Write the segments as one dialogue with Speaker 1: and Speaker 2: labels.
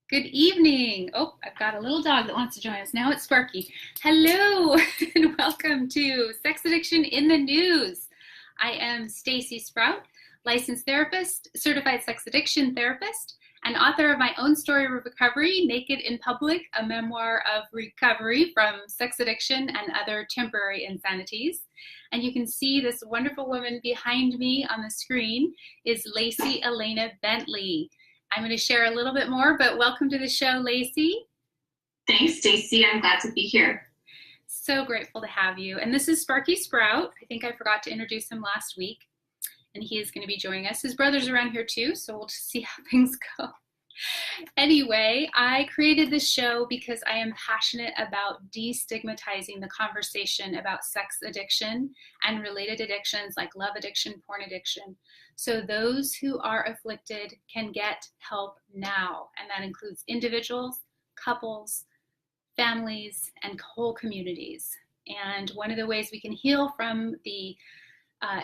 Speaker 1: Good evening. Oh, I've got a little dog that wants to join us. Now it's Sparky. Hello and welcome to Sex Addiction in the News. I am Stacy Sprout, licensed therapist, certified sex addiction therapist, and author of my own story of recovery, Naked in Public, a memoir of recovery from sex addiction and other temporary insanities. And you can see this wonderful woman behind me on the screen is Lacy Bentley. I'm going to share a little bit more, but welcome to the show, Lacy.
Speaker 2: Thanks, Stacy. I'm glad to be here.
Speaker 1: So grateful to have you. And this is Sparky Sprout. I think I forgot to introduce him last week, and he is going to be joining us. His brother's around here too, so we'll just see how things go. Anyway, I created this show because I am passionate about destigmatizing the conversation about sex addiction and related addictions like love addiction, porn addiction. So those who are afflicted can get help now. And that includes individuals, couples, families, and whole communities. And one of the ways we can heal from the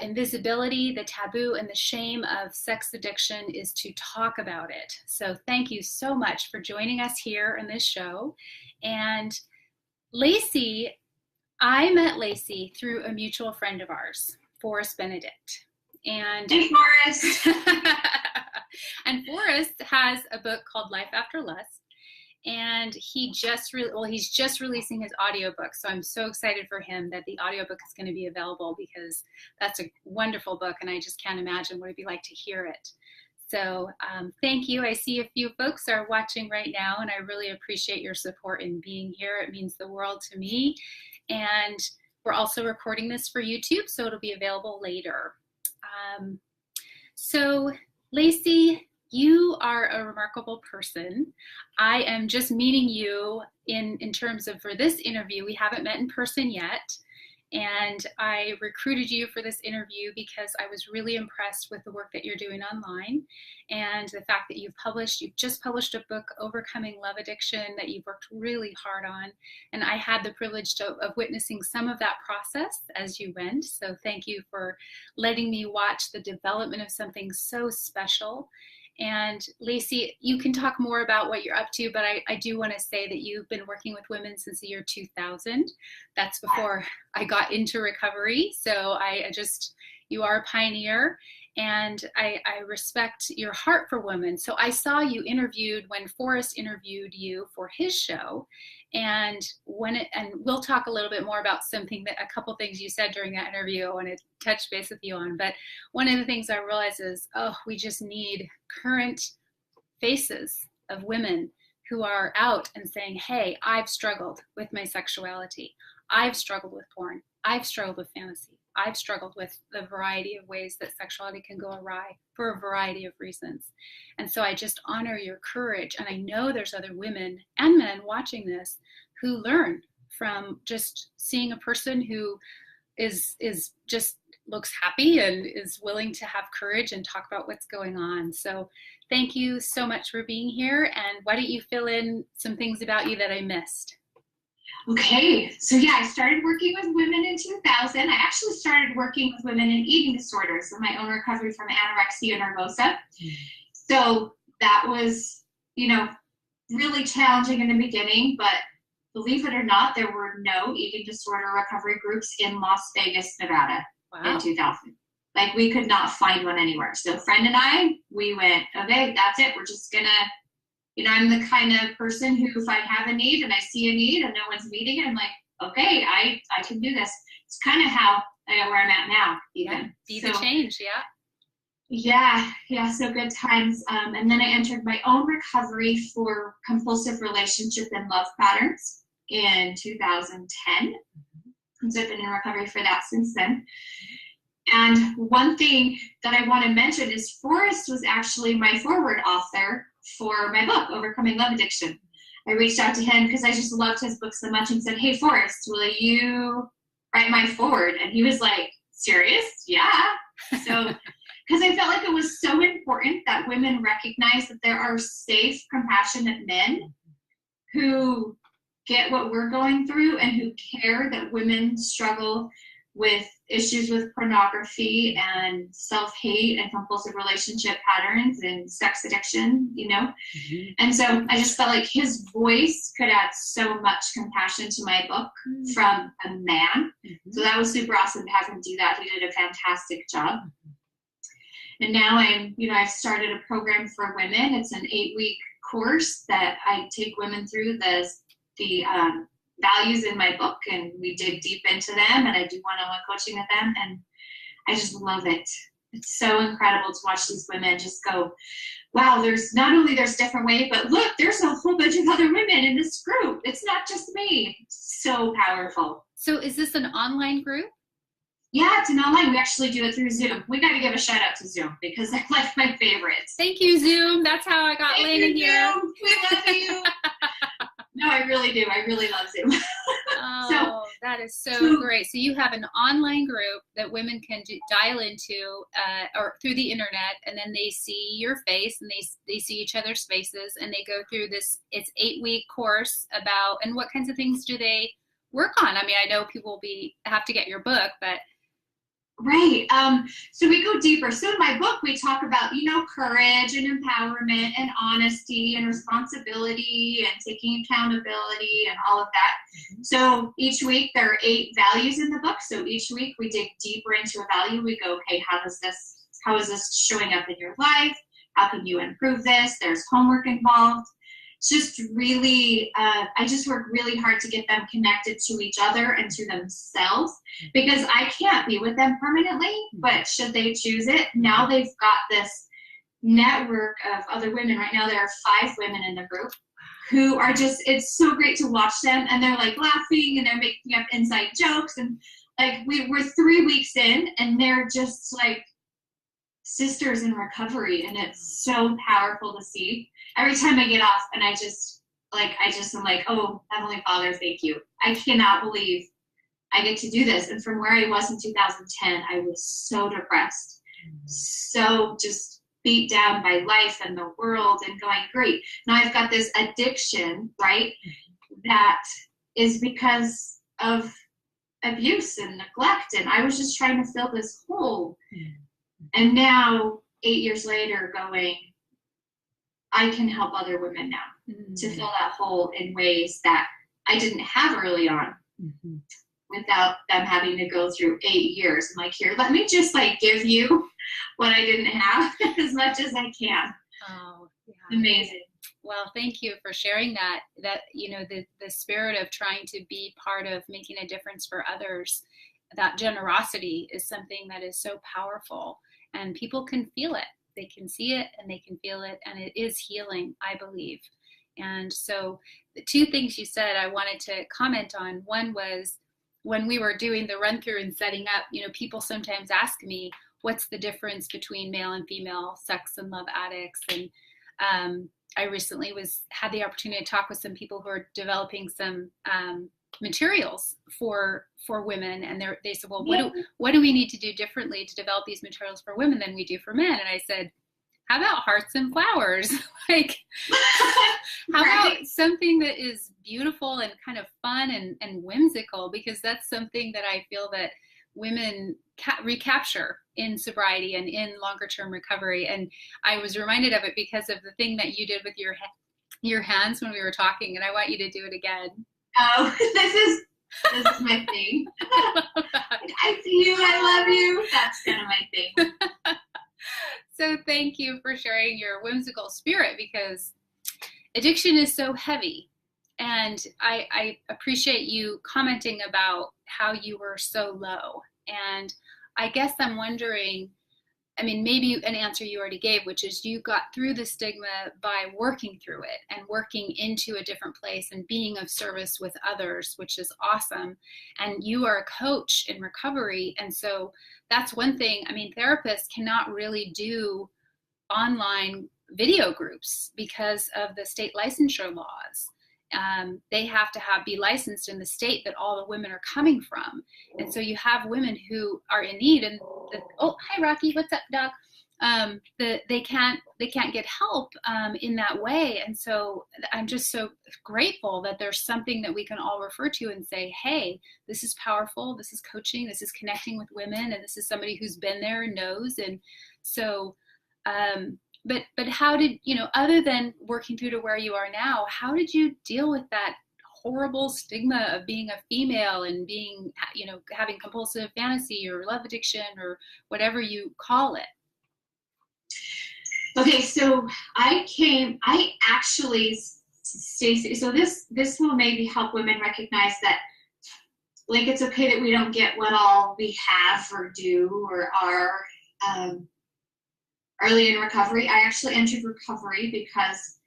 Speaker 1: invisibility, the taboo, and the shame of sex addiction is to talk about it. So thank you so much for joining us here in this show. And Lacy, I met Lacy through a mutual friend of ours, Forrest Benedict. And
Speaker 2: hey, Forrest.
Speaker 1: And Forrest has a book called Life After Lust. And he's just releasing his audiobook. So I'm so excited for him that the audiobook is going to be available because that's a wonderful book and I just can't imagine what it'd be like to hear it. So thank you. I see a few folks are watching right now and I really appreciate your support in being here. It means the world to me. And we're also recording this for YouTube, so it'll be available later. So Lacy, you are a remarkable person. I am just meeting you in terms of for this interview. We haven't met in person yet. And I recruited you for this interview because I was really impressed with the work that you're doing online and the fact that you've just published a book, Overcoming Love Addiction, that you've worked really hard on. And I had the privilege of witnessing some of that process as you went. So thank you for letting me watch the development of something so special. And Lacy, you can talk more about what you're up to, but I do want to say that you've been working with women since the year 2000. That's before I got into recovery. So you are a pioneer, and I respect your heart for women. So I saw you interviewed when Forrest interviewed you for his show. And we'll talk a little bit more about a couple things you said during that interview I want to touch base with you on. But one of the things I realized is, we just need current faces of women who are out and saying, hey, I've struggled with my sexuality. I've struggled with porn. I've struggled with fantasy. I've struggled with the variety of ways that sexuality can go awry for a variety of reasons. And so I just honor your courage. And I know there's other women and men watching this who learn from just seeing a person who is just looks happy and is willing to have courage and talk about what's going on. So thank you so much for being here. And why don't you fill in some things about you that I missed?
Speaker 2: Okay, so yeah, I started working with women in 2000. I actually started working with women in eating disorders in my own recovery from anorexia nervosa. So that was, really challenging in the beginning, but believe it or not, there were no eating disorder recovery groups in Las Vegas, Nevada in 2000. Like we could not find one anywhere. So a friend and I, we went, okay, that's it. We're just gonna, I'm the kind of person who, if I have a need and I see a need and no one's meeting it, I'm like, okay, I can do this. It's kind of how I got where I'm at now, even.
Speaker 1: Yeah, be the change, yeah.
Speaker 2: Yeah, so good times. And then I entered my own recovery for compulsive relationship and love patterns in 2010. And so I've been in recovery for that since then. And one thing that I want to mention is Forrest was actually my forward author for my book, Overcoming Love Addiction. I reached out to him because I just loved his book so much and said, hey, Forrest, will you write my forward? And he was like, serious? Yeah. So, because I felt like it was so important that women recognize that there are safe, compassionate men who get what we're going through and who care that women struggle with issues with pornography and self-hate and compulsive relationship patterns and sex addiction, you know? Mm-hmm. And so I just felt like his voice could add so much compassion to my book from a man. Mm-hmm. So that was super awesome to have him do that. He did a fantastic job. And now I've started a program for women. It's an 8-week course that I take women through the values in my book, and we dig deep into them, and I do one-on-one coaching with them, and I just love it. It's so incredible to watch these women just go, wow, there's different ways, but look, there's a whole bunch of other women in this group. It's not just me. It's so powerful.
Speaker 1: So is this an online group?
Speaker 2: Yeah, it's an online. We actually do it through Zoom. We got to give a shout out to Zoom because they're like my favorites.
Speaker 1: Thank you, Zoom. That's how I got Lane in here.
Speaker 2: Zoom. We love you. No, I really do. I really love Zoom.
Speaker 1: Oh, that is so great. So you have an online group that women can dial into or through the internet, and then they see your face and they see each other's faces, and they go through this. It's 8-week course about, and what kinds of things do they work on? I mean, I know people have to get your book, but.
Speaker 2: Right. So we go deeper. So in my book, we talk about, courage and empowerment and honesty and responsibility and taking accountability and all of that. Mm-hmm. So each week there are 8 values in the book. So each week we dig deeper into a value. We go, okay, how is this showing up in your life? How can you improve this? There's homework involved. It's just really, I just work really hard to get them connected to each other and to themselves, because I can't be with them permanently, but should they choose it, now they've got this network of other women. Right now there are 5 women in the group who are just, it's so great to watch them, and they're like laughing and they're making up inside jokes, and like we're 3 weeks in and they're just like sisters in recovery, and it's so powerful to see. Every time I get off and I'm like, oh, Heavenly Father, thank you. I cannot believe I get to do this. And from where I was in 2010, I was so depressed, so just beat down by life and the world and going, great. Now I've got this addiction, right? That is because of abuse and neglect. And I was just trying to fill this hole. And now 8 years later going, I can help other women now to fill that hole in ways that I didn't have early on without them having to go through 8 years. I'm like, here, let me just give you what I didn't have as much as I can.
Speaker 1: Oh, yeah.
Speaker 2: Amazing.
Speaker 1: Well, thank you for sharing that, the spirit of trying to be part of making a difference for others. That generosity is something that is so powerful, and people can feel it. They can see it and they can feel it, and it is healing, I believe. And so the 2 things you said I wanted to comment on. One was when we were doing the run through and setting up, people sometimes ask me, what's the difference between male and female sex and love addicts? And I recently had the opportunity to talk with some people who are developing some materials for women, and they said, well, what do we need to do differently to develop these materials for women than we do for men? And I said, how about hearts and flowers? How about something that is beautiful and kind of fun and whimsical, because that's something that I feel that women recapture in sobriety and in longer term recovery. And I was reminded of it because of the thing that you did with your hands when we were talking, and I want you to do it again.
Speaker 2: Oh, this is my thing. I see you, I love you. That's kind of my thing.
Speaker 1: So thank you for sharing your whimsical spirit, because addiction is so heavy. And I appreciate you commenting about how you were so low. And I guess I'm wondering, maybe an answer you already gave, which is you got through the stigma by working through it and working into a different place and being of service with others, which is awesome. And you are a coach in recovery. And so that's one thing. Therapists cannot really do online video groups because of the state licensure laws. They have to be licensed in the state that all the women are coming from. And so you have women who are in need, and oh, hi Rocky, what's up, Doc? that they can't get help in that way. And so I'm just so grateful that there's something that we can all refer to and say, hey, this is powerful, this is coaching, this is connecting with women, and this is somebody who's been there and knows. And so but how did, other than working through to where you are now, how did you deal with that horrible stigma of being a female and being, having compulsive fantasy or love addiction or whatever you call it?
Speaker 2: Okay, so Stacey, so this will maybe help women recognize that, like, it's okay that we don't get what all we have or do or are early in recovery. I actually entered recovery because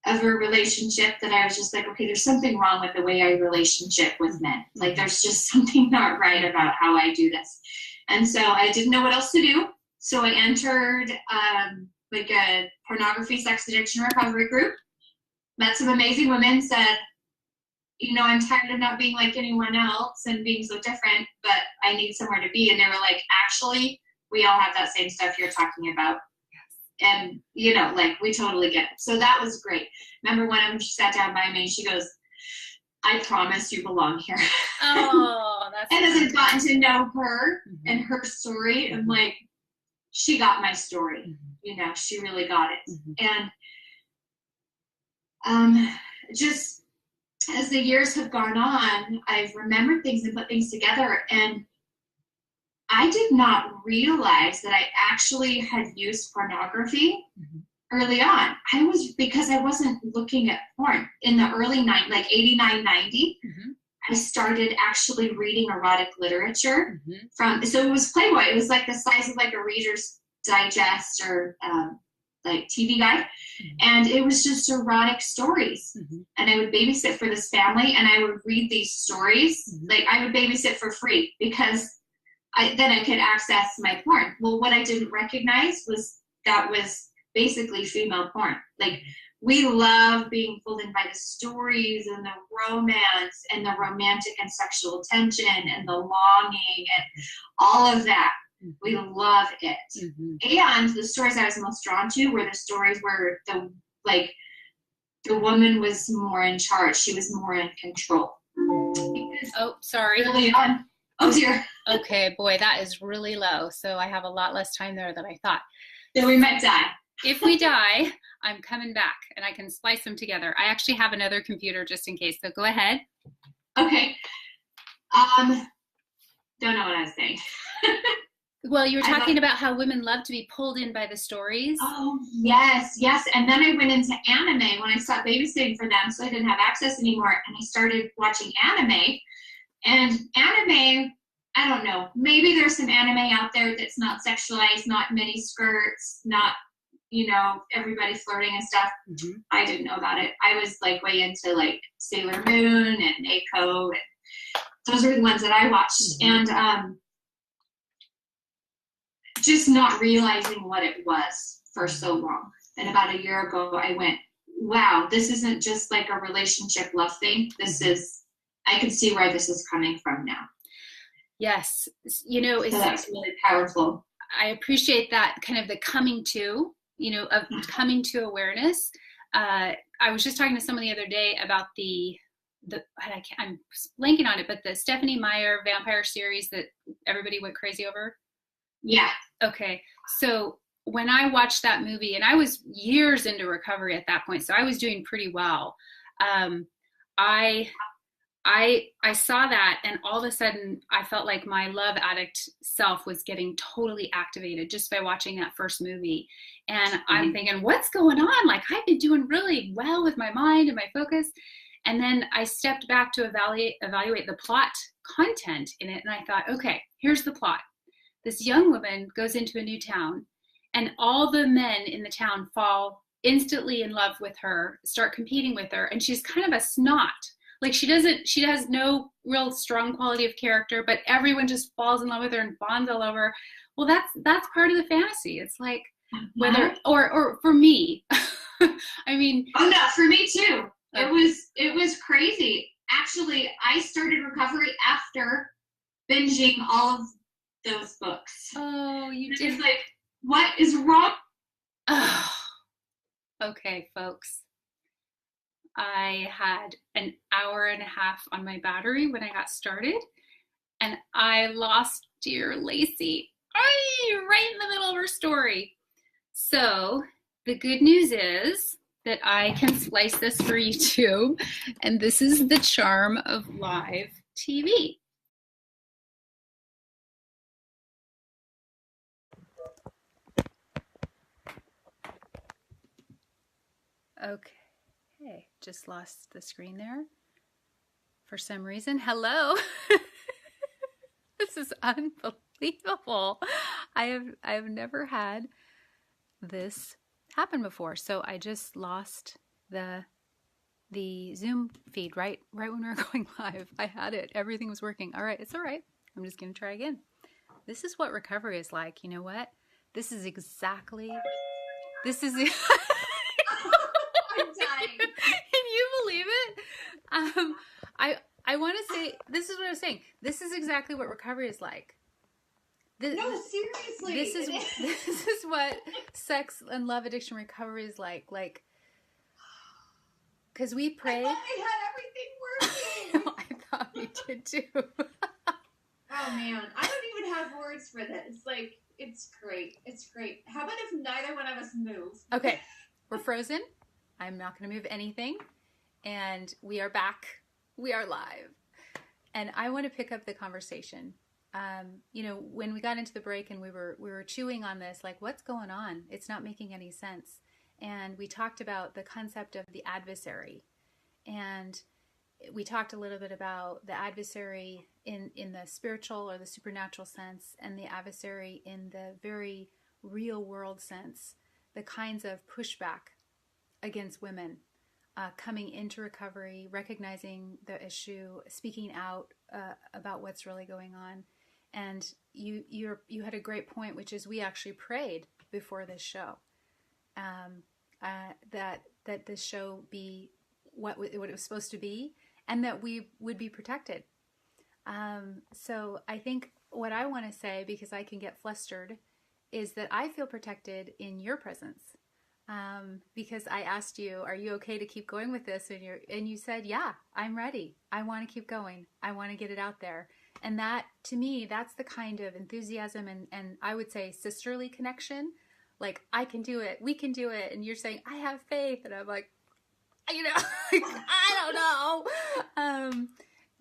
Speaker 2: of a relationship that I was just like, okay, there's something wrong with the way I relationship with men. Like, there's just something not right about how I do this. And so I didn't know what else to do. So I entered like a pornography, sex addiction recovery group, met some amazing women, said, I'm tired of not being like anyone else and being so different, but I need somewhere to be. And they were like, actually, we all have that same stuff you're talking about. And, like, we totally get it. So that was great. Remember one of them, she sat down by me and she goes, I promise you belong here.
Speaker 1: Oh, that's
Speaker 2: And as I've gotten to know her and her story, I'm like, she got my story. She really got it. And just as the years have gone on, I've remembered things and put things together. And I did not realize that I actually had used pornography early on. Because I wasn't looking at porn. In the early 89, 90, I started actually reading erotic literature so it was Playboy. It was like the size of like a Reader's Digest or like TV guide. And it was just erotic stories. And I would babysit for this family and I would read these stories. Like, I would babysit for free because then I could access my porn. Well, what I didn't recognize was that was basically female porn. Like, we love being pulled in by the stories and the romance and the romantic and sexual tension and the longing and all of that. We love it. And the stories I was most drawn to were the stories where the woman was more in charge. She was more in control.
Speaker 1: Oh, sorry.
Speaker 2: Early on. Oh, dear.
Speaker 1: Okay, boy, that is really low. So I have a lot less time there than I thought.
Speaker 2: So we might die.
Speaker 1: If we die, I'm coming back and I can splice them together. I actually have another computer just in case. So go ahead.
Speaker 2: Okay. Don't know what I was saying.
Speaker 1: Well, you were talking about how women love to be pulled in by the stories.
Speaker 2: Oh, yes. And then I went into anime when I stopped babysitting for them, so I didn't have access anymore, and I started watching anime. And anime, I don't know, maybe there's some anime out there that's not sexualized, not mini skirts, not, everybody flirting and stuff. I didn't know about it. I was like way into like Sailor Moon and Eiko, and those are the ones that I watched. And just not realizing what it was for so long. And about a year ago, I went, wow, this isn't just like a relationship love thing. This is, I can see where this is coming from now.
Speaker 1: Yes. It's,
Speaker 2: so that's really powerful.
Speaker 1: I appreciate that kind of the coming to, of coming to awareness. I was just talking to someone the other day about I'm blanking on it, but the Stephenie Meyer vampire series that everybody went crazy over.
Speaker 2: Yeah.
Speaker 1: Okay. So when I watched that movie, and I was years into recovery at that point, so I was doing pretty well. I saw that, and all of a sudden I felt like my love addict self was getting totally activated just by watching that first movie. And I'm thinking, what's going on? Like, I've been doing really well with my mind and my focus. And then I stepped back to evaluate the plot content in it. And I thought, okay, here's the plot. This young woman goes into a new town, and all the men in the town fall instantly in love with her, start competing with her. And she's kind of a snot. Like, she has no real strong quality of character, but everyone just falls in love with her and bonds all over. Well, that's part of the fantasy. It's like, whether, or for me, I mean.
Speaker 2: Oh no, for me too. It was crazy. Actually, I started recovery after binging all of those books.
Speaker 1: Oh, you did.
Speaker 2: It's like, what is wrong
Speaker 1: Okay, folks, I had an hour and a half on my battery when I got started, and I lost dear Lacy right in the middle of her story. So the good news is that I can splice this for YouTube, and this is the charm of live TV. Okay, just lost the screen there for some reason. Hello. This is unbelievable. I have never had this happen before. So I just lost the Zoom feed right when we were going live. I had it. Everything was working. All right, it's all right. I'm just going to try again. This is what recovery is like. You know what? This is exactly
Speaker 2: I'm dying.
Speaker 1: Can you believe it? I want to say, this is what I was saying. This is exactly what recovery is like.
Speaker 2: No, seriously.
Speaker 1: This is what sex and love addiction recovery is like. Like, because we prayed.
Speaker 2: I thought we had everything working.
Speaker 1: I thought we did too.
Speaker 2: Oh man, I don't even have words for this. Like, it's great. It's great. How about if neither one of us move?
Speaker 1: Okay, we're frozen. I'm not going to move anything. And we are back. We are live. And I want to pick up the conversation. You know, when we got into the break and we were chewing on this, like, what's going on? It's not making any sense. And we talked about the concept of the adversary. And we talked a little bit about the adversary in the spiritual or the supernatural sense, and the adversary in the very real world sense, the kinds of pushback against women coming into recovery, recognizing the issue, speaking out about what's really going on. And you had a great point, which is we actually prayed before this show that this show be what it was supposed to be, and that we would be protected. So I think what I want to say, because I can get flustered, is that I feel protected in your presence. Because I asked you, are you okay to keep going with this? And you said, yeah, I'm ready. I want to keep going. I want to get it out there. And that, to me, that's the kind of enthusiasm and I would say sisterly connection. Like, I can do it. We can do it. And you're saying, I have faith. And I'm like, you know, I don't know.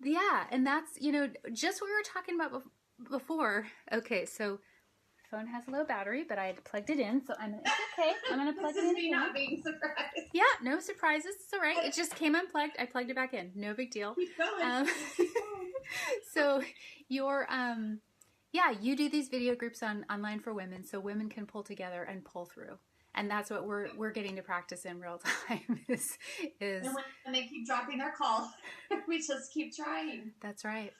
Speaker 1: Yeah. And that's, you know, just what we were talking about before. Okay. So phone has a low battery, but I had plugged it in, so it's okay. I'm gonna plug it in.
Speaker 2: This is me not being surprised.
Speaker 1: Yeah, no surprises. It's all right. It just came unplugged. I plugged it back in. No big deal.
Speaker 2: Keep going. Keep going.
Speaker 1: So you're, you do these video groups online for women, so women can pull together and pull through, and that's what we're getting to practice in real time. Is
Speaker 2: and when they keep dropping their call, we just keep trying.
Speaker 1: That's right.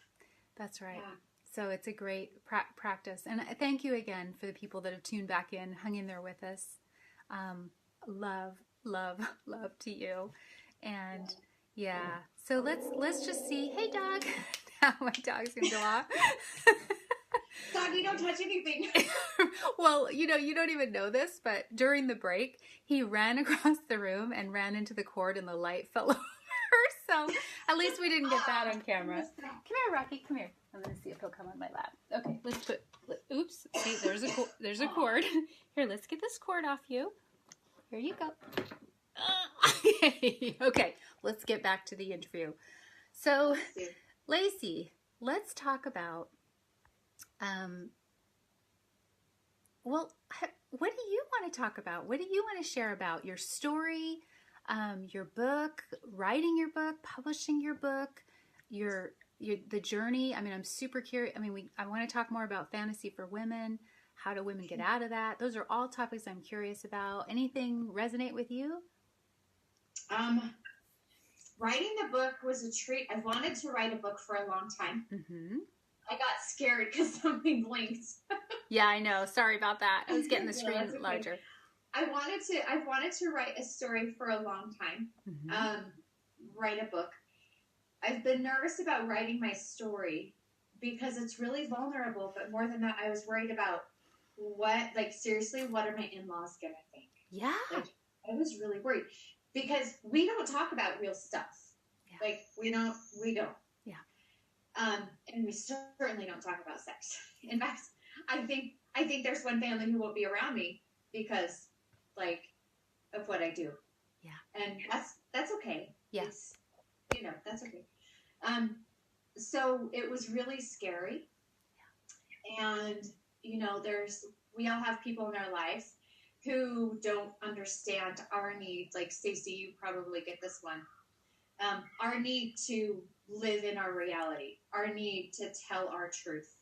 Speaker 1: That's right.
Speaker 2: Yeah.
Speaker 1: So it's a great practice. And thank you again for the people that have tuned back in, hung in there with us. Love to you. And yeah, so let's just see. Hey, dog. Now my dog's going to go off.
Speaker 2: Doggy, don't touch anything.
Speaker 1: Well, you know, you don't even know this, but during the break, he ran across the room and ran into the cord and the light fell over. So at least we didn't get that on camera. Come here, Rocky. Come here. I'm going to see if he'll come on my lap. Okay, let's put, oops. See, there's a cord. Here, let's get this cord off you. Here you go. Okay, let's get back to the interview. So, Lacy, let's talk about, what do you want to talk about? What do you want to share about your story, your book, writing your book, publishing your book, the journey? I mean, I'm super curious. I mean, I want to talk more about fantasy for women. How do women get out of that? Those are all topics I'm curious about. Anything resonate with you?
Speaker 2: Writing the book was a treat. I wanted to write a book for a long time. Mm-hmm. I got scared because something blinked.
Speaker 1: Yeah, I know. Sorry about that. I was getting the screen larger.
Speaker 2: I wanted to write a story for a long time. Mm-hmm. Write a book. I've been nervous about writing my story because it's really vulnerable, but more than that, I was worried about seriously, what are my in-laws going to think?
Speaker 1: Yeah.
Speaker 2: Like,
Speaker 3: I was really worried because we don't talk about real stuff.
Speaker 1: Yeah.
Speaker 3: Like we don't.
Speaker 1: Yeah.
Speaker 3: And we certainly don't talk about sex. In fact, I think there's one family who won't be around me because, like, of what I do.
Speaker 1: Yeah.
Speaker 3: And that's okay.
Speaker 1: Yeah.
Speaker 3: It's, that's okay. So it was really scary. Yeah. And, we all have people in our lives who don't understand our needs. Like, Stacey, you probably get this one. Our need to live in our reality, our need to tell our truth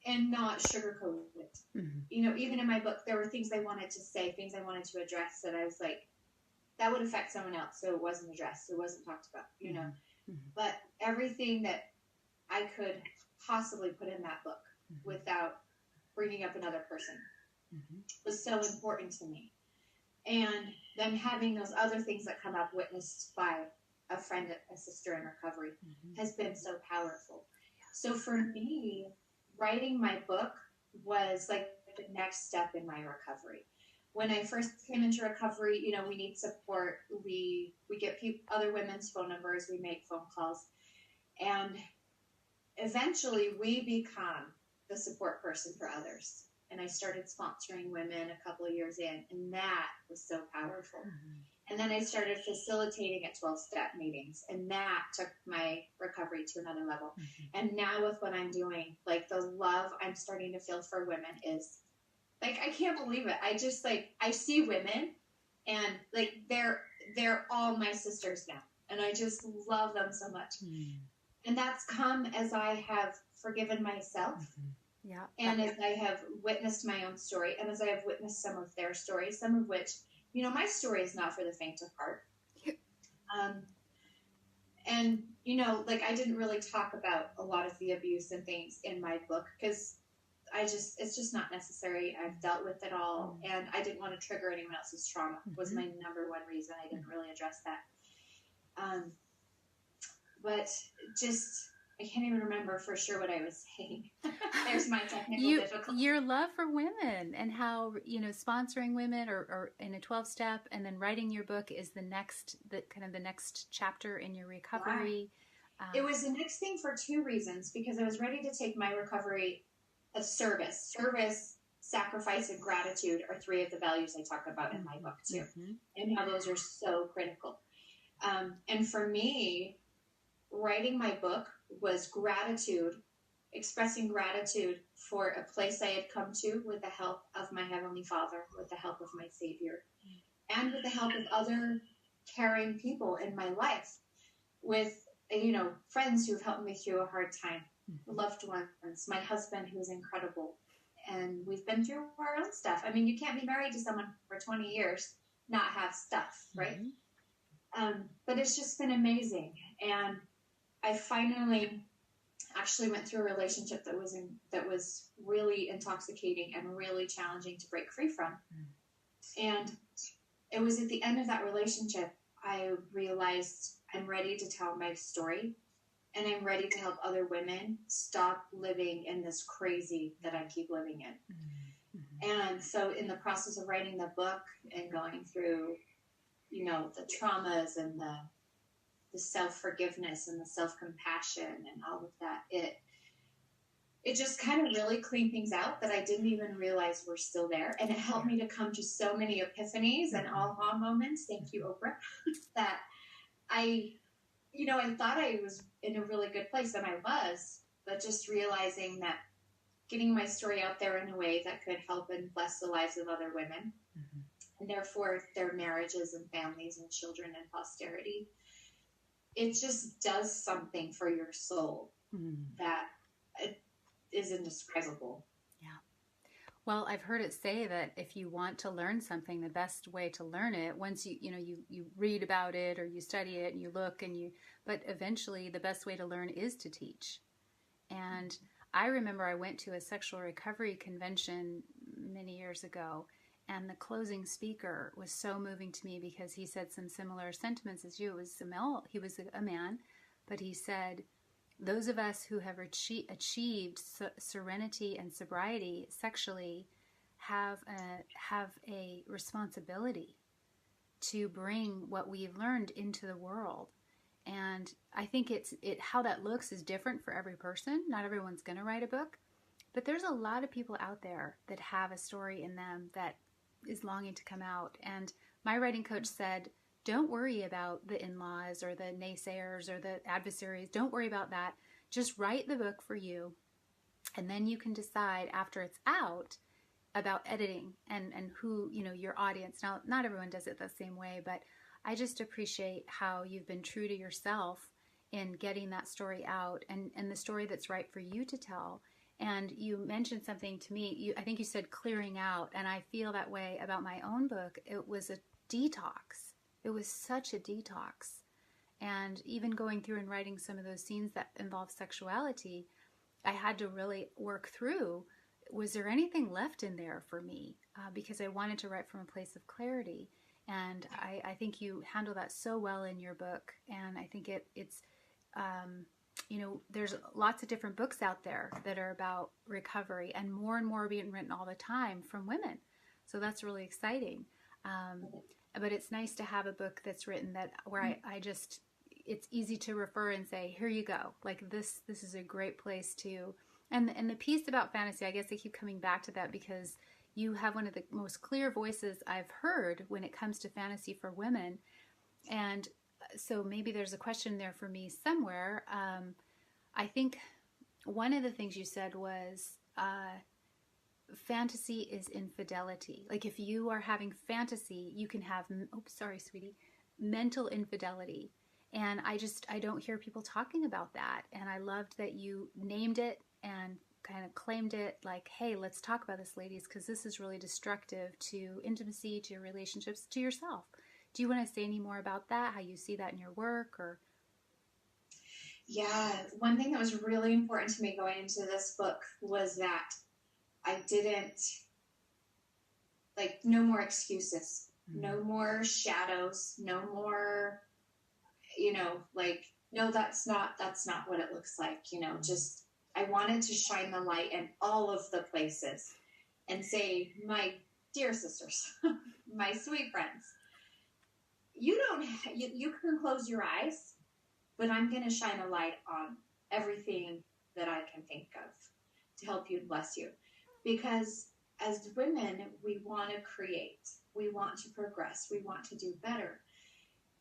Speaker 3: and not sugarcoat it. Mm-hmm. Even in my book, there were things I wanted to say, things I wanted to address that I was like, that would affect someone else. So it wasn't addressed. It wasn't talked about, Mm-hmm. But everything that I could possibly put in that book mm-hmm. without bringing up another person mm-hmm. was so important to me. And then having those other things that come up witnessed by a friend, a sister in recovery mm-hmm. has been so powerful. So for me, writing my book was like the next step in my recovery. When I first came into recovery, we need support. We get other women's phone numbers. We make phone calls. And eventually we become the support person for others. And I started sponsoring women a couple of years in, and that was so powerful. Mm-hmm. And then I started facilitating at 12-step meetings, and that took my recovery to another level. Mm-hmm. And now with what I'm doing, like the love I'm starting to feel for women is like, I can't believe it. I just I see women and like, they're all my sisters now. And I just love them so much. Mm-hmm. And that's come as I have forgiven myself. Mm-hmm. Yeah. And as I have witnessed my own story, and as I have witnessed some of their stories, some of which, my story is not for the faint of heart. And, I didn't really talk about a lot of the abuse and things in my book because it's just not necessary. I've dealt with it all, and I didn't want to trigger anyone else's trauma was my number one reason I didn't really address that. But just, I can't even remember for sure what I was saying. There's my technical difficulty.
Speaker 1: Your love for women and how, sponsoring women or in a 12-step and then writing your book is the next chapter in your recovery.
Speaker 3: Right. It was the next thing for two reasons, because I was ready to take my recovery as service. Service, sacrifice, and gratitude are three of the values I talk about in my book too. Mm-hmm. And how those are so critical. And for me, writing my book was gratitude, expressing gratitude for a place I had come to with the help of my Heavenly Father, with the help of my Savior, and with the help of other caring people in my life, with, friends who've helped me through a hard time, loved ones, my husband who's incredible, and we've been through our own stuff. I mean, you can't be married to someone for 20 years, not have stuff, right? Mm-hmm. But it's just been amazing. And I finally actually went through a relationship that was really intoxicating and really challenging to break free from. And it was at the end of that relationship, I realized I'm ready to tell my story, and I'm ready to help other women stop living in this crazy that I keep living in. Mm-hmm. And so in the process of writing the book and going through, the traumas and the self-forgiveness and the self-compassion and all of that, it just kind of really cleaned things out that I didn't even realize were still there. And it helped me to come to so many epiphanies and aha moments. Thank you, Oprah. That I thought I was in a really good place, and I was, but just realizing that getting my story out there in a way that could help and bless the lives of other women, mm-hmm. and therefore their marriages and families and children and posterity, it just does something for your soul that is indescribable.
Speaker 1: Yeah. Well, I've heard it say that if you want to learn something, the best way to learn it, once you read about it or you study it and you look but eventually the best way to learn is to teach. And I remember I went to a sexual recovery convention many years ago, and the closing speaker was so moving to me because he said some similar sentiments as you. It was he was a man, but he said, those of us who have achieved serenity and sobriety sexually have a responsibility to bring what we've learned into the world. And I think how that looks is different for every person. Not everyone's going to write a book, but there's a lot of people out there that have a story in them that is longing to come out. And my writing coach said, don't worry about the in-laws or the naysayers or the adversaries. Don't worry about that. Just write the book for you. And then you can decide after it's out about editing and who, your audience. Now, not everyone does it the same way, but I just appreciate how you've been true to yourself in getting that story out and the story that's right for you to tell. And you mentioned something to me, I think you said clearing out, and I feel that way about my own book. It was a detox. It was such a detox. And even going through and writing some of those scenes that involve sexuality, I had to really work through, was there anything left in there for me? Because I wanted to write from a place of clarity. And I think you handle that so well in your book. And I think it's there's lots of different books out there that are about recovery, and more being written all the time from women. So that's really exciting. But it's nice to have a book that's written where I just, it's easy to refer and say, here you go. Like this is a great place to, and the piece about fantasy, I guess I keep coming back to that because you have one of the most clear voices I've heard when it comes to fantasy for women. And so maybe there's a question there for me somewhere. I think one of the things you said was fantasy is infidelity. Like if you are having fantasy, you can have, mental infidelity. And I don't hear people talking about that. And I loved that you named it and kind of claimed it like, hey, let's talk about this, ladies, because this is really destructive to intimacy, to your relationships, to yourself. Do you want to say any more about that, how you see that in your work? Or
Speaker 3: Yeah, one thing that was really important to me going into this book was that I didn't, no more excuses, no more shadows, no more, no, that's not what it looks like, just, I wanted to shine the light in all of the places and say, my dear sisters, my sweet friends, you can close your eyes, but I'm going to shine a light on everything that I can think of to help you and bless you. Because as women, we want to create, we want to progress, we want to do better.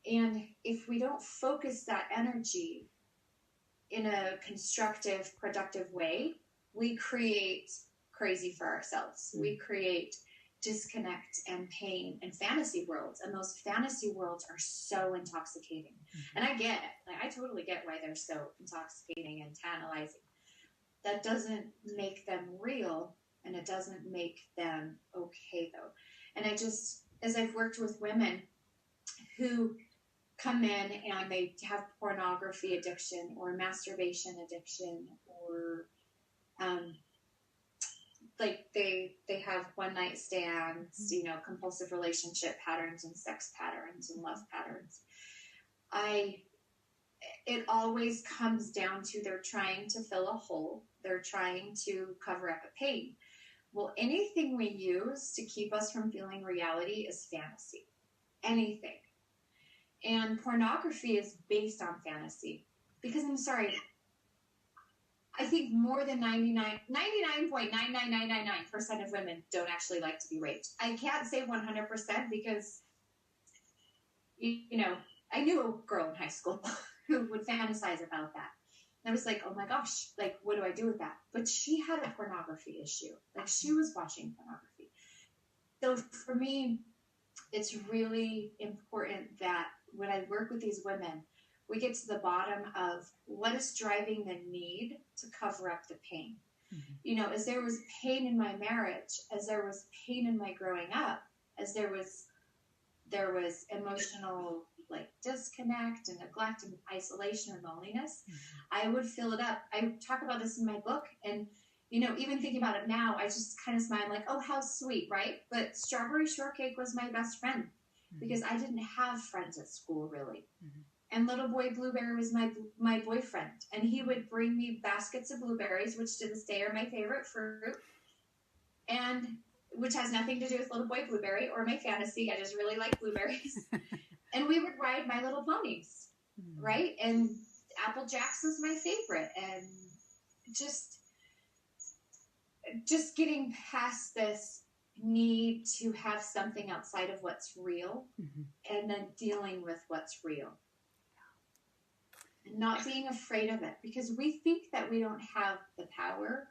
Speaker 3: And if we don't focus that energy in a constructive, productive way, we create crazy for ourselves. We create disconnect and pain and fantasy worlds. And those fantasy worlds are so intoxicating. And I get it. I totally get why they're so intoxicating and tantalizing. That doesn't make them real, and it doesn't make them okay, though. And as I've worked with women who come in and they have pornography addiction or masturbation addiction, or they have one night stands, compulsive relationship patterns and sex patterns and love patterns. It always comes down to they're trying to fill a hole. They're trying to cover up a pain. Well, anything we use to keep us from feeling reality is fantasy. Anything. And pornography is based on fantasy. Because I'm sorry, I think more than 99.99999% of women don't actually like to be raped. I can't say 100% because, I knew a girl in high school who would fantasize about that. And I was like, oh my gosh, what do I do with that? But she had a pornography issue. She was watching pornography. So for me, it's really important that when I work with these women, we get to the bottom of what is driving the need to cover up the pain. Mm-hmm. As there was pain in my marriage, as there was pain in my growing up, as there was emotional disconnect and neglect and isolation and loneliness, I would fill it up. I talk about this in my book, and even thinking about it now, I just kind of smile like, oh, how sweet, right? But strawberry shortcake was my best friend because I didn't have friends at school, really. Mm-hmm. And little boy Blueberry was my boyfriend, and he would bring me baskets of blueberries, which to this day are my favorite fruit. And which has nothing to do with Little Boy Blueberry or my fantasy. I just really like blueberries. And we would ride My Little Ponies, right? And Apple Jacks was my favorite. And just getting past this need to have something outside of what's real, and then dealing with what's real. And not being afraid of it, because we think that we don't have the power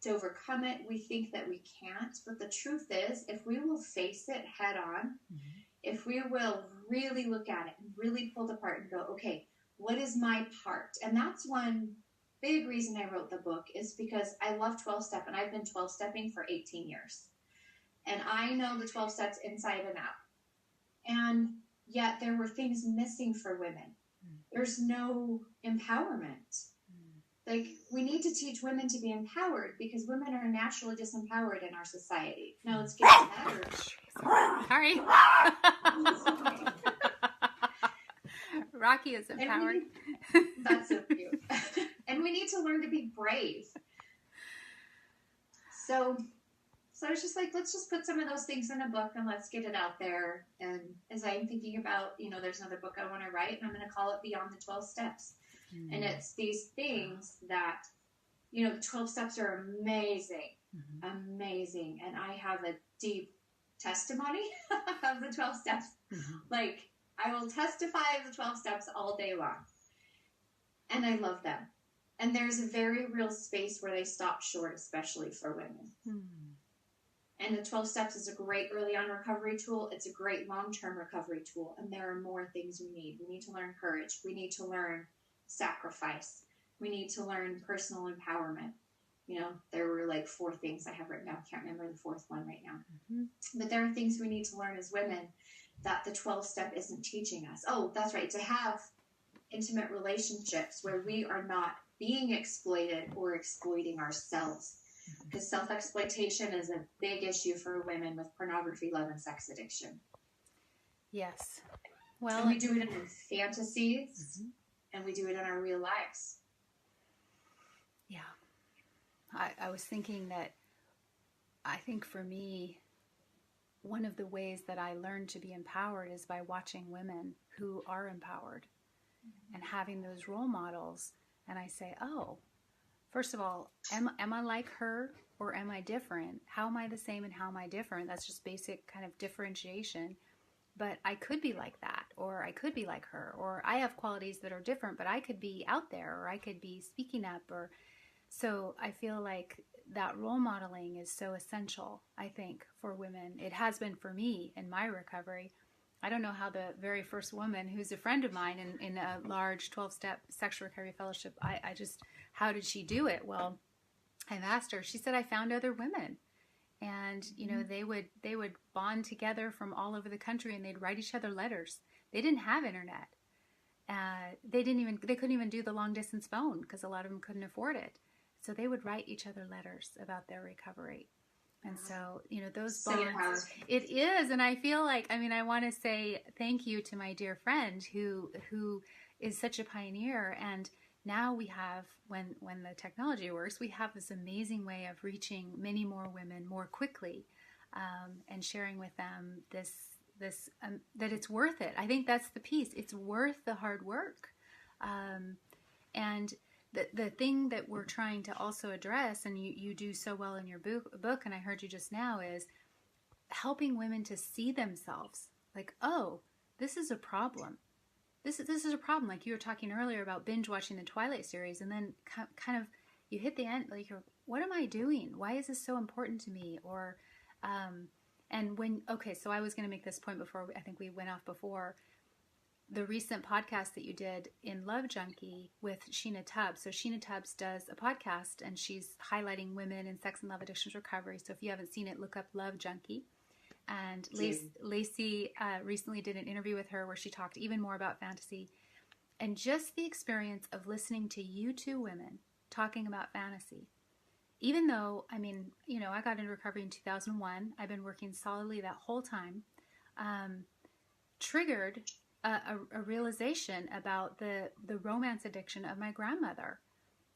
Speaker 3: to overcome it. We think that we can't, but the truth is, if we will face it head on, if we will really look at it and really pull it apart and go, okay, what is my part? And that's one big reason I wrote the book, is because I love 12-step, and I've been 12-stepping for 18 years. And I know the 12 steps inside and out. And yet there were things missing for women. There's no empowerment. Like, we need to teach women to be empowered, because women are naturally disempowered in our society. Now it's getting better.
Speaker 1: Sorry. Rocky is empowered.
Speaker 3: That's so cute. And we need to learn to be brave. So I was just like, let's just put some of those things in a book and let's get it out there. And as I'm thinking about, there's another book I want to write, and I'm going to call it Beyond the 12 Steps. And it's these things that, the 12 steps are amazing, amazing. And I have a deep testimony of the 12 steps. Like, I will testify of the 12 steps all day long. And I love them. And there's a very real space where they stop short, especially for women. And the 12 steps is a great early on recovery tool. It's a great long-term recovery tool. And there are more things we need. We need to learn courage. We need to learn sacrifice. We need to learn personal empowerment. There were like 4 things I have written down. I can't remember the 4th one right now. But there are things we need to learn as women that the 12 step isn't teaching us. Oh, that's right. To have intimate relationships where we are not being exploited or exploiting ourselves. Because self-exploitation is a big issue for women with pornography, love, and sex addiction.
Speaker 1: Yes. Well,
Speaker 3: and we do it in fantasies, and we do it in our real lives.
Speaker 1: Yeah. I was thinking that I think for me, one of the ways that I learned to be empowered is by watching women who are empowered and having those role models. And I say, oh, first of all, am I like her or am I different? How am I the same and how am I different? That's just basic kind of differentiation. But I could be like that, or I could be like her, or I have qualities that are different, but I could be out there, or I could be speaking up. Or so I feel like that role modeling is so essential, I think, for women. It has been for me in my recovery. I don't know how the very first woman who's a friend of mine in a large 12-step sexual recovery fellowship, I just, how did she do it? Well, I've asked her. She said, I found other women. And, they would bond together from all over the country, and they'd write each other letters. They didn't have internet. They couldn't even do the long distance phone because a lot of them couldn't afford it. So they would write each other letters about their recovery. And so, those bonds, it is. And I feel like, I want to say thank you to my dear friend who is such a pioneer. And now we have, when the technology works, we have this amazing way of reaching many more women more quickly, and sharing with them this that it's worth it. I think that's the piece. It's worth the hard work. And the thing that we're trying to also address, and you do so well in your book, and I heard you just now, is helping women to see themselves like, oh, this is a problem. This is a problem. Like you were talking earlier about binge watching the Twilight series, and then kind of you hit the end, like, what am I doing? Why is this so important to me? Or, so I was going to make this point before, I think we went off before, the recent podcast that you did in Love Junkie with Sheena Tubbs. So Sheena Tubbs does a podcast, and she's highlighting women in sex and love addictions recovery. So if you haven't seen it, look up Love Junkie. And Lacy recently did an interview with her where she talked even more about fantasy. And just the experience of listening to you two women talking about fantasy, even though, I got into recovery in 2001, I've been working solidly that whole time, triggered a realization about the romance addiction of my grandmother.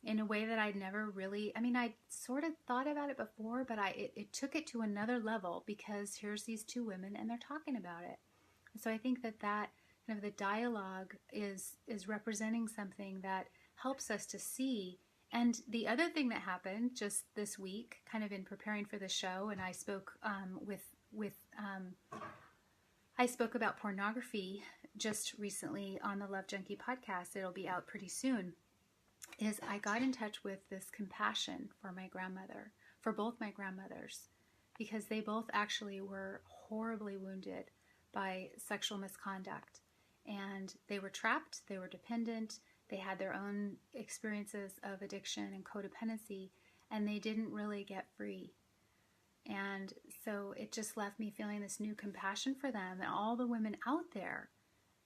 Speaker 1: in a way that I'd never really, I mean, I sort of thought about it before, but it took it to another level because here's these two women and they're talking about it. And so I think that kind of the dialogue is representing something that helps us to see. And the other thing that happened just this week, kind of in preparing for the show, and I spoke I spoke about pornography just recently on the Love Junkie podcast. It'll be out pretty soon. Is I got in touch with this compassion for my grandmother, for both my grandmothers, because they both actually were horribly wounded by sexual misconduct. And they were trapped, they were dependent, they had their own experiences of addiction and codependency, and they didn't really get free. And so it just left me feeling this new compassion for them and all the women out there,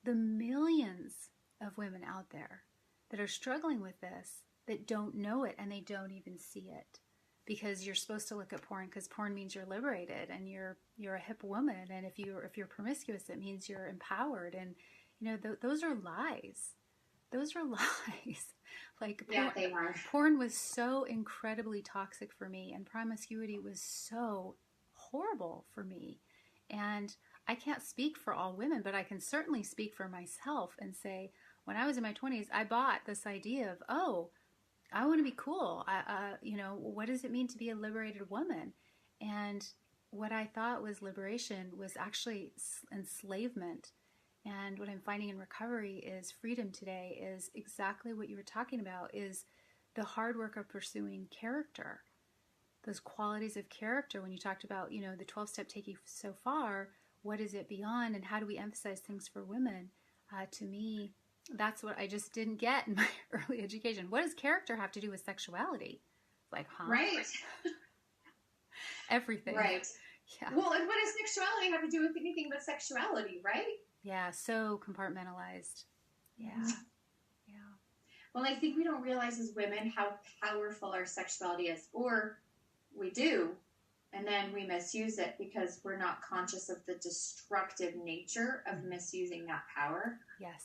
Speaker 1: the millions of women out there that are struggling with this, that don't know it and they don't even see it. Because you're supposed to look at porn because porn means you're liberated and you're a hip woman, and if you're promiscuous, it means you're empowered. And those are lies. Those are lies. Like,
Speaker 3: yeah, they are.
Speaker 1: Porn was so incredibly toxic for me, and promiscuity was so horrible for me. And I can't speak for all women, but I can certainly speak for myself and say, when I was in my 20s, I bought this idea of, oh, I want to be cool. What does it mean to be a liberated woman? And what I thought was liberation was actually enslavement. And what I'm finding in recovery is freedom today is exactly what you were talking about, is the hard work of pursuing character. Those qualities of character, when you talked about, the 12-step take you so far, what is it beyond, and how do we emphasize things for women? To me, that's what I just didn't get in my early education. What does character have to do with sexuality? Like, huh?
Speaker 3: Right.
Speaker 1: Everything.
Speaker 3: Right.
Speaker 1: Yeah.
Speaker 3: Well, and what does sexuality have to do with anything but sexuality, right?
Speaker 1: Yeah, so compartmentalized. Yeah.
Speaker 3: Mm-hmm.
Speaker 1: Yeah.
Speaker 3: Well, I think we don't realize as women how powerful our sexuality is, or we do, and then we misuse it because we're not conscious of the destructive nature of misusing that power.
Speaker 1: Yes.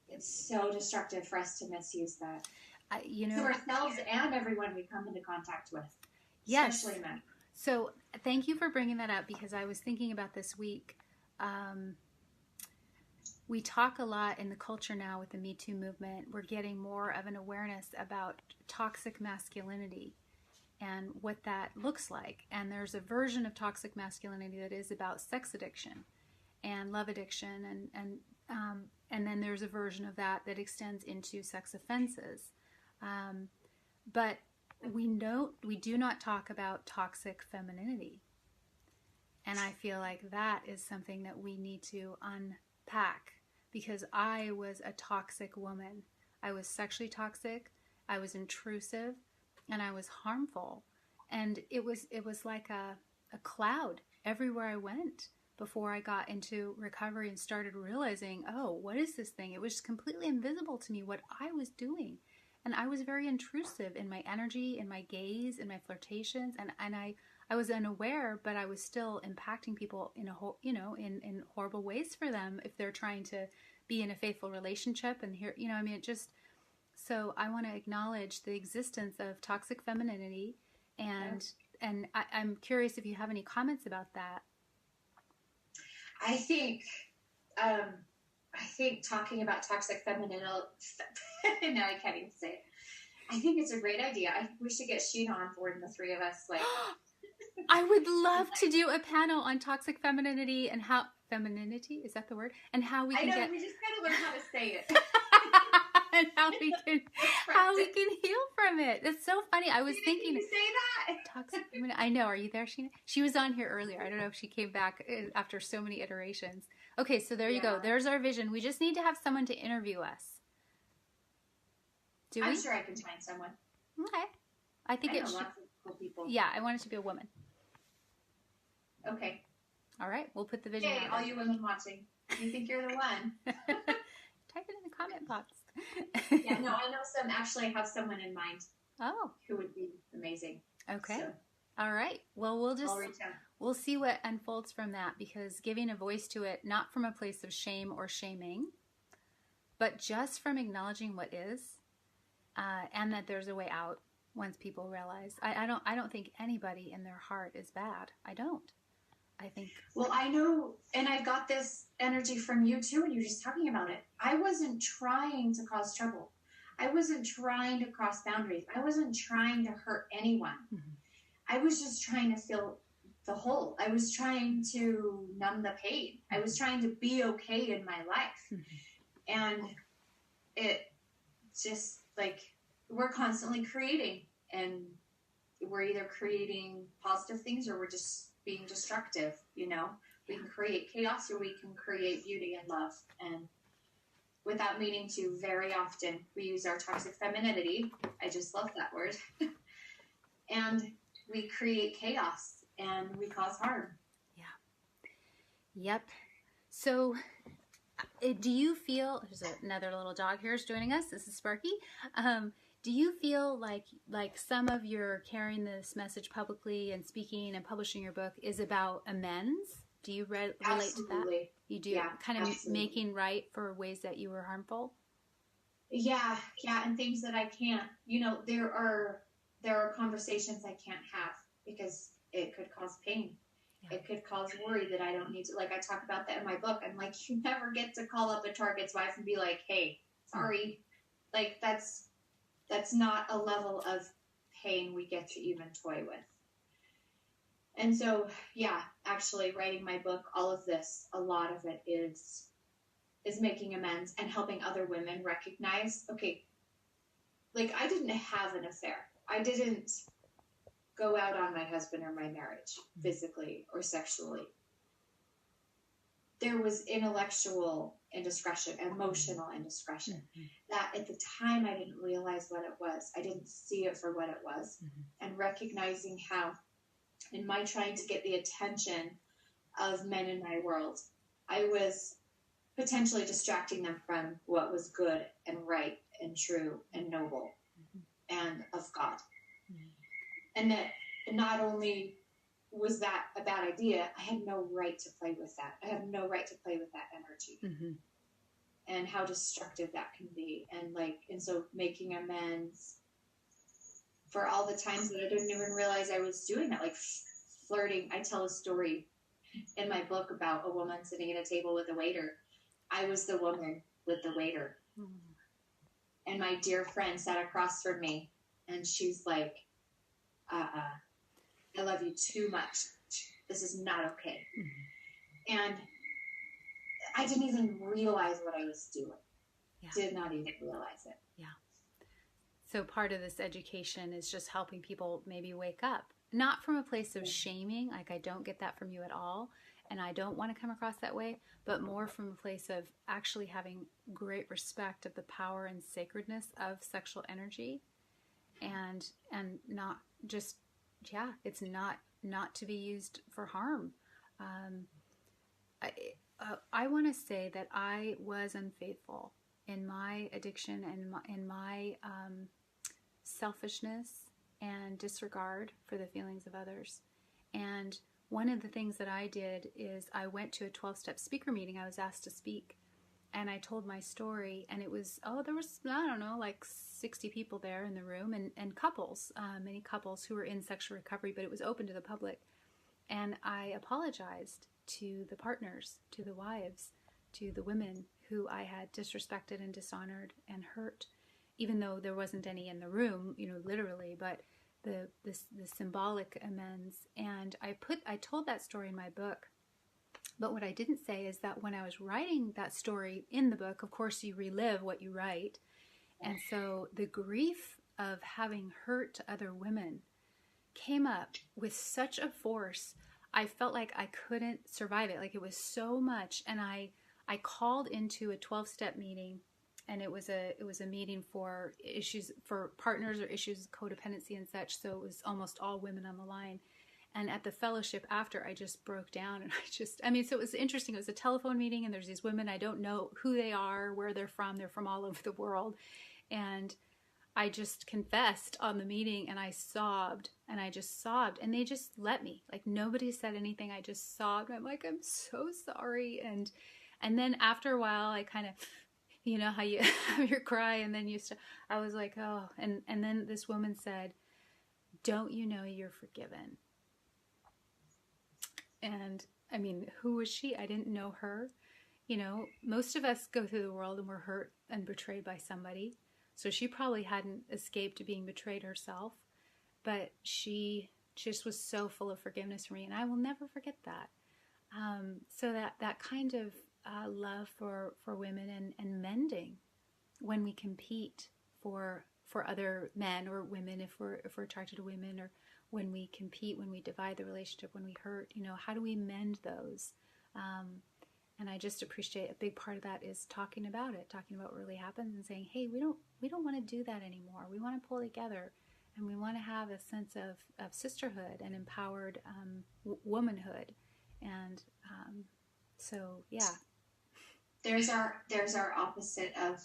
Speaker 3: It's so destructive for us to misuse that.
Speaker 1: To
Speaker 3: ourselves and everyone we come into contact with.
Speaker 1: Yes.
Speaker 3: Especially men.
Speaker 1: So thank you for bringing that up, because I was thinking about this week. We talk a lot in the culture now with the Me Too movement. We're getting more of an awareness about toxic masculinity and what that looks like. And there's a version of toxic masculinity that is about sex addiction and love addiction, and then there's a version of that extends into sex offenses. But we do not talk about toxic femininity. And I feel like that is something that we need to unpack, because I was a toxic woman. I was sexually toxic, I was intrusive, and I was harmful. And it was like a cloud everywhere I went before I got into recovery and started realizing, oh, what is this thing? It was completely invisible to me what I was doing. And I was very intrusive in my energy, in my gaze, in my flirtations, and I was unaware, but I was still impacting people in in horrible ways for them if they're trying to be in a faithful relationship. And here, so I want to acknowledge the existence of toxic femininity, and I'm curious if you have any comments about that.
Speaker 3: I think talking about toxic femininity, now I can't even say it. I think it's a great idea. I think we should get Sheena on board, and the three of us,
Speaker 1: I would love to do a panel on toxic femininity and how femininity, is that the word? And how we can
Speaker 3: we just gotta learn how to say it.
Speaker 1: And how we can heal from it. It's so funny. I was thinking,
Speaker 3: you say that.
Speaker 1: Toxic femininity. I know. Are you there, Sheena? She was on here earlier. I don't know if she came back after so many iterations. Okay, so there you go. There's our vision. We just need to have someone to interview us. Do we?
Speaker 3: I'm sure I can find someone.
Speaker 1: Okay. I think it should.
Speaker 3: Lots of cool people.
Speaker 1: Yeah, I want it to be a woman.
Speaker 3: Okay.
Speaker 1: All right, we'll put the vision out.
Speaker 3: Hey, all you women watching, you think you're the one?
Speaker 1: Type it in the comment box.
Speaker 3: Yeah, no, I know actually have someone in mind.
Speaker 1: Oh.
Speaker 3: Who would be amazing.
Speaker 1: Okay.
Speaker 3: So,
Speaker 1: all right. Well,
Speaker 3: I'll reach out.
Speaker 1: We'll see what unfolds from that, because giving a voice to it, not from a place of shame or shaming, but just from acknowledging what is, and that there's a way out once people realize. I don't think anybody in their heart is bad. I don't. I think.
Speaker 3: Well, I know, and I got this energy from you too when you were just talking about it. I wasn't trying to cause trouble. I wasn't trying to cross boundaries. I wasn't trying to hurt anyone. Mm-hmm. I was just trying to fill the hole. I was trying to numb the pain. I was trying to be okay in my life. Mm-hmm. And it just like, we're constantly creating, and we're either creating positive things or we're just being destructive, you know. We can create chaos or we can create beauty and love. And without meaning to, very often we use our toxic femininity. I just love that word. And we create chaos and we cause harm.
Speaker 1: Yeah. Yep. So do you feel, there's another little dog here is joining us. This is Sparky. Do you feel like some of your carrying this message publicly and speaking and publishing your book is about amends? Do you relate to that? You do? Yeah, kind of absolutely. Making right for ways that you were harmful?
Speaker 3: Yeah, and things that I can't, you know, there are conversations I can't have because it could cause pain. Yeah. It could cause worry that I don't need to, like I talk about that in my book. I'm like, you never get to call up a target's wife and be like, hey, sorry. Like that's not a level of pain we get to even toy with. And so, yeah, actually writing my book, all of this, a lot of it is making amends and helping other women recognize, okay, like I didn't have an affair. I didn't go out on my husband or my marriage physically or sexually. There was intellectual indiscretion, emotional indiscretion. Mm-hmm. That at the time I didn't realize what it was. I didn't see it for what it was. Mm-hmm. And recognizing how, in my trying to get the attention of men in my world, I was potentially distracting them from what was good and right and true and noble and of God. And that not only was that a bad idea, I had no right to play with that. I have no right to play with that energy. Mm-hmm. And how destructive that can be. And so making amends for all the times that I didn't even realize I was doing that, like flirting. I tell a story in my book about a woman sitting at a table with a waiter. I was the woman with the waiter. Mm-hmm. And my dear friend sat across from me, and she's like, I love you too much. This is not okay. Mm-hmm. And I didn't even realize what I was doing. Yeah. Did not even realize it.
Speaker 1: Yeah. So part of this education is just helping people maybe wake up. Not from a place of shaming, like I don't get that from you at all, and I don't want to come across that way, but more from a place of actually having great respect of the power and sacredness of sexual energy, and not just, it's not to be used for harm. I want to say that I was unfaithful in my addiction and in my selfishness and disregard for the feelings of others. And one of the things that I did is I went to a 12-step speaker meeting. I was asked to speak, and I told my story, and it was, there was, I don't know, like 60 people there in the room, and couples, many couples who were in sexual recovery, but it was open to the public. And I apologized to the partners, to the wives, to the women who I had disrespected and dishonored and hurt, even though there wasn't any in the room, literally, but the symbolic amends. And I told that story in my book. But what I didn't say is that when I was writing that story in the book, of course you relive what you write. And so the grief of having hurt other women came up with such a force. I felt like I couldn't survive it. Like it was so much. And I called into a 12-step meeting, and it was a meeting for issues for partners or issues of codependency and such. So it was almost all women on the line. And at the fellowship after, I just broke down, and so it was interesting. It was a telephone meeting, and there's these women. I don't know who they are, where they're from. They're from all over the world. And I just confessed on the meeting, and I sobbed, and I just sobbed, and they just let me. Like nobody said anything. I just sobbed. I'm like, I'm so sorry. And then after a while, I kind of you know how you have your cry and then I was like, oh, and then this woman said, don't you know you're forgiven? And I mean, who was she? I didn't know her. You know, most of us go through the world and we're hurt and betrayed by somebody. So she probably hadn't escaped being betrayed herself, but she just was so full of forgiveness for me, and I will never forget that. So that kind of love for women and mending when we compete for other men or women, if we're attracted to women, or when we compete, when we divide the relationship, when we hurt, you know, how do we mend those? And I just appreciate a big part of that is talking about it, talking about what really happens and saying, hey, we don't want to do that anymore. We want to pull together, and we want to have a sense of sisterhood and empowered womanhood. And so, yeah.
Speaker 3: There's our opposite of,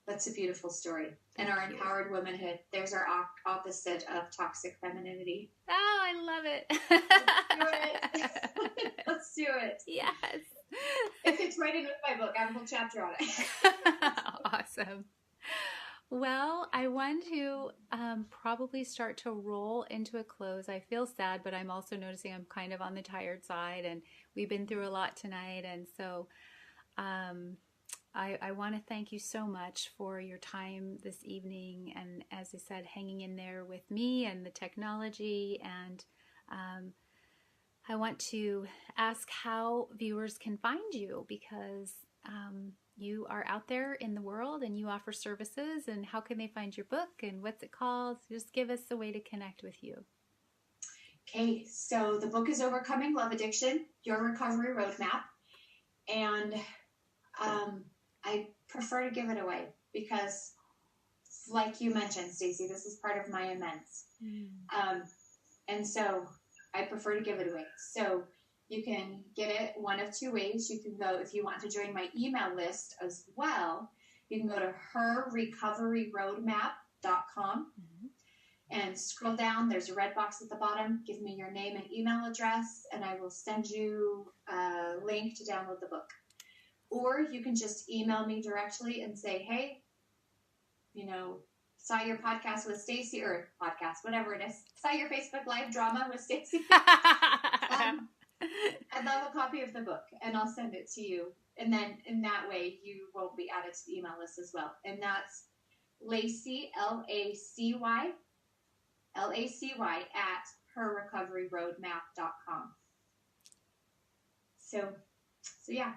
Speaker 3: that's a beautiful story. And our empowered womanhood, there's our opposite of toxic femininity.
Speaker 1: Oh, I love it.
Speaker 3: Let's do it. Let's do it.
Speaker 1: Yes.
Speaker 3: It fits right in with my book. I have a whole chapter on it.
Speaker 1: Awesome. Well, I want to probably start to roll into a close. I feel sad, but I'm also noticing I'm kind of on the tired side, and we've been through a lot tonight. And so I want to thank you so much for your time this evening. And as I said, hanging in there with me and the technology. And I want to ask how viewers can find you, because you are out there in the world and you offer services, and how can they find your book and what's it called? Just give us a way to connect with you.
Speaker 3: Okay, so the book is Overcoming Love Addiction, Your Recovery Roadmap. And I prefer to give it away because, like you mentioned, Stacy, this is part of my amends. And so I prefer to give it away. So you can get it one of two ways. You can go, if you want to join my email list as well, you can go to herrecoveryroadmap.com and scroll down. There's a red box at the bottom. Give me your name and email address, and I will send you a link to download the book. Or you can just email me directly and say, hey, you know, saw your podcast with Stacy, or podcast, whatever it is. Saw your Facebook Live drama with Stacy. I'd love a copy of the book, and I'll send it to you. And then in that way, you won't be added to the email list as well. And that's Lacy, Lacy, at herrecoveryroadmap.com. So yeah.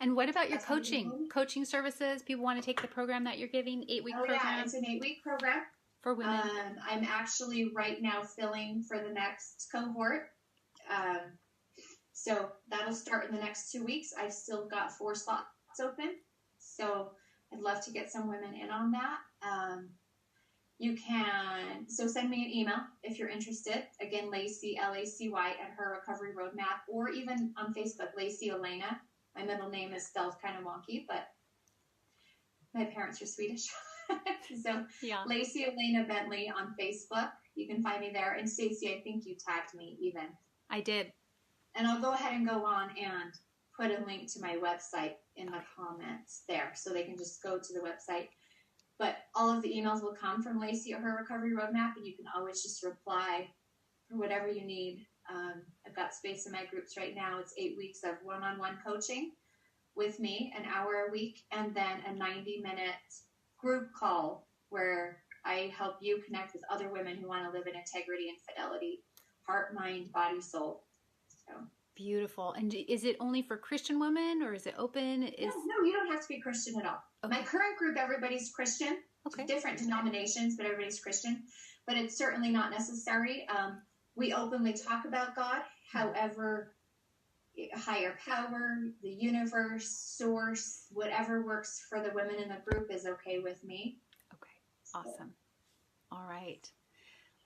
Speaker 1: And what about your coaching services? People want to take the program that you're giving, 8-week program?
Speaker 3: Yeah, it's an 8-week program.
Speaker 1: For women.
Speaker 3: I'm actually right now filling for the next cohort. So that'll start in the next 2 weeks. I've still got 4 slots open. So I'd love to get some women in on that. You can, so send me an email if you're interested. Again, Lacy, Lacy, at Her Recovery Roadmap, or even on Facebook, Lacy Alajna. My middle name is spelled kind of wonky, but my parents are Swedish. So yeah. Lacy Alajna Bentley on Facebook. You can find me there. And Stacy, I think you tagged me even.
Speaker 1: I did.
Speaker 3: And I'll go ahead and go on and put a link to my website in the comments there, so they can just go to the website. But all of the emails will come from Lacy or Her Recovery Roadmap, and you can always just reply for whatever you need. I've got space in my groups right now. It's 8 weeks of one-on-one coaching with me, an hour a week, and then a 90-minute group call where I help you connect with other women who want to live in integrity and fidelity, heart, mind, body, soul. So
Speaker 1: beautiful. And is it only for Christian women, or is it open?
Speaker 3: No, you don't have to be Christian at all. Okay. My current group, everybody's Christian. Okay. Different denominations, but everybody's Christian. But it's certainly not necessary. We openly talk about God. However, higher power, the universe, source, whatever works for the women in the group is okay with me.
Speaker 1: Okay. Awesome. All right.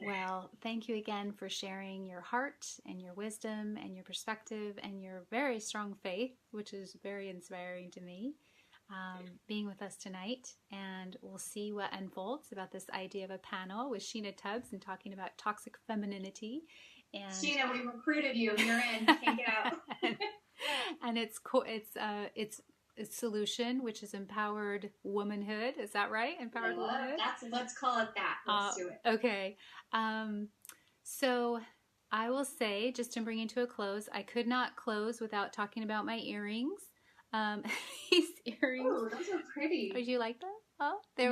Speaker 1: Well, thank you again for sharing your heart and your wisdom and your perspective and your very strong faith, which is very inspiring to me, being with us tonight. And we'll see what unfolds about this idea of a panel with Sheena Tubbs and talking about toxic femininity. And
Speaker 3: Sheena, we recruited you. You're in. Can't get out.
Speaker 1: And it's cool. It's solution, which is empowered womanhood. Is that right? Empowered womanhood?
Speaker 3: Let's call it that. Let's do it.
Speaker 1: Okay. So I will say, just to bring it to a close, I could not close without talking about my earrings. These earrings.
Speaker 3: Oh, those are pretty.
Speaker 1: Would you like them? Oh,
Speaker 3: I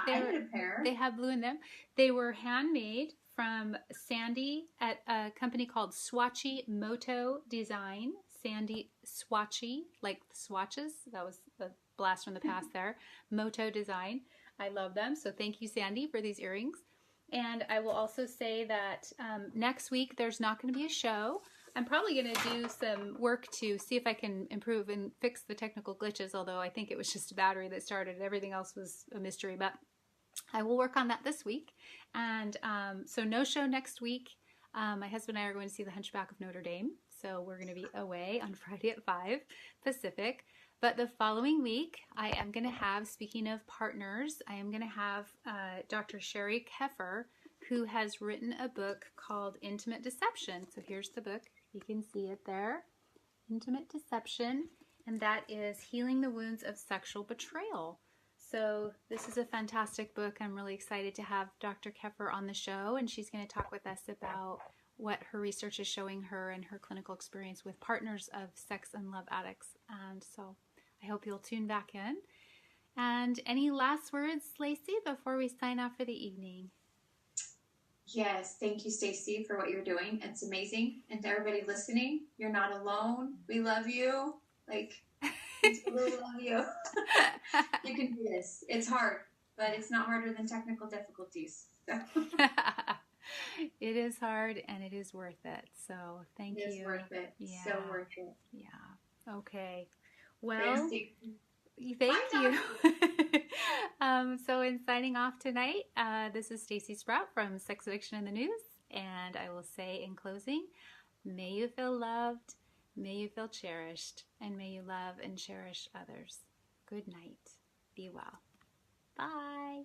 Speaker 3: need a pair.
Speaker 1: They have blue in them. They were handmade from Sandy at a company called Swatchy Moto Design. Sandy Swatchy, like the swatches. That was a blast from the past there. Moto Design. I love them. So thank you, Sandy, for these earrings. And I will also say that next week there's not going to be a show. I'm probably going to do some work to see if I can improve and fix the technical glitches, although I think it was just a battery that started. Everything else was a mystery, but I will work on that this week. And so no show next week. My husband and I are going to see The Hunchback of Notre Dame. So we're going to be away on Friday at 5 Pacific. But the following week, I am going to have, speaking of partners, I am going to have Dr. Sherry Keffer, who has written a book called Intimate Deception. So here's the book. You can see it there. Intimate Deception. And that is Healing the Wounds of Sexual Betrayal. So this is a fantastic book. I'm really excited to have Dr. Keffer on the show, and she's going to talk with us about what her research is showing her and her clinical experience with partners of sex and love addicts. And so I hope you'll tune back in. And any last words, Lacy, before we sign off for the evening?
Speaker 3: Yes, thank you, Stacy, for what you're doing. It's amazing. And to everybody listening, you're not alone. We love you. We really love you. You can do this. It's hard, but it's not harder than technical difficulties. So.
Speaker 1: It is hard, and it is worth it. So thank you.
Speaker 3: It's worth it.
Speaker 1: Yeah.
Speaker 3: So worth it.
Speaker 1: Yeah. Okay. Well, thank you. So in signing off tonight, this is Stacy Sprout from Sex Addiction in the News, and I will say in closing, may you feel loved, may you feel cherished, and may you love and cherish others. Good night. Be well. Bye.